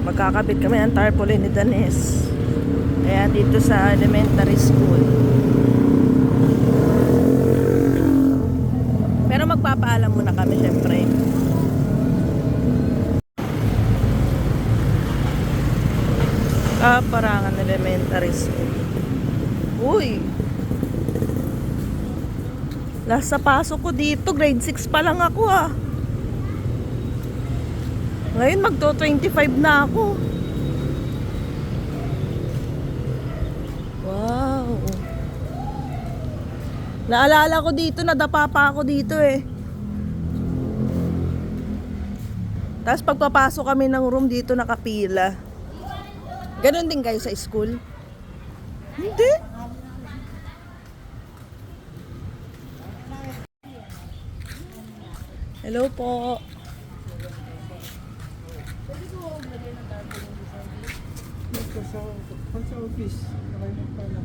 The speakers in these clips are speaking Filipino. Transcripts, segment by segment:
Magkakabit kami ng tarpaulin ni Danes. Kaya dito sa elementary school. Pero magpapaalam muna kami syempre. Parangan elementary school. Uy! Last sa pasok ko dito, grade 6 pa lang ako ah. Ngayon magto 25 na ako. Wow. Naalala ko dito, nadapa pa ako dito eh. Tapos pagpapasok kami ng room dito nakapila. Ganon din kayo sa school? Hindi. Hello po.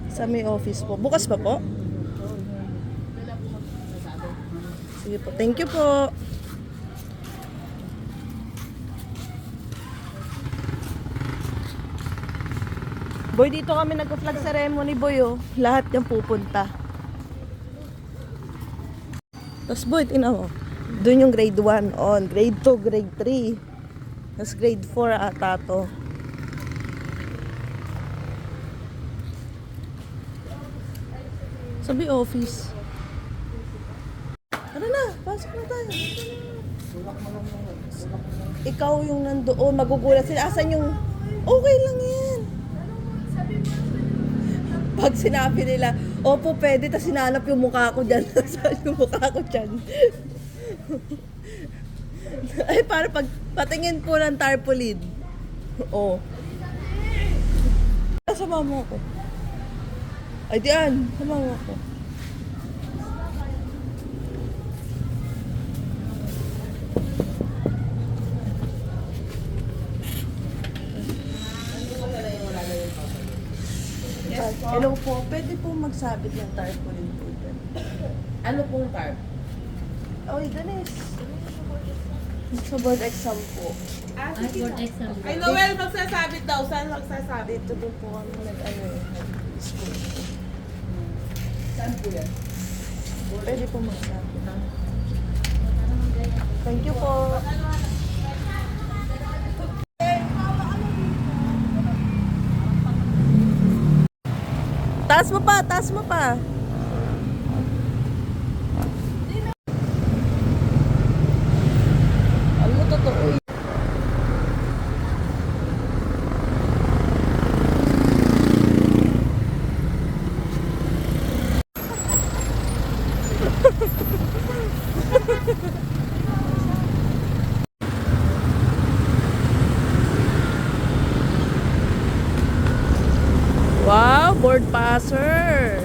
Sa may office po. Bukas pa po? Sige po. Thank you po. Boy, dito kami nagka-flag ceremony, boy, oh. Lahat yung pupunta. Tapos, boy, tingnan mo. Doon yung grade 1 on. Grade 2, grade 3. Tapos grade 4 ata to. Sabi office. Ano na? Pasok na tayo. Ikaw yung nandoon. Magugulat sila. Asan yung... Okay lang yan. Pag sinabi nila, opo, pwede, tas sinanap yung mukha ko dyan. Saan yung mukha ko dyan? Ay, para pag patingin po ng tarpaulin. Oo. Sama mo ako. Ay, diyan. Sama mo ako. Hello po, pwede po magsabit ng tarpaulin po dyan. Ano pong tarp? Oy, Danes. Sa board exam po. Board exam. Ay, Noel, magsasabit daw. Saan magsasabit? Dito doon po kami school. Saan po yan? Pwede po magsabit. Thank you po. Taas mo pa, taas mo pa. Ano totoo eh. Wow, board passer.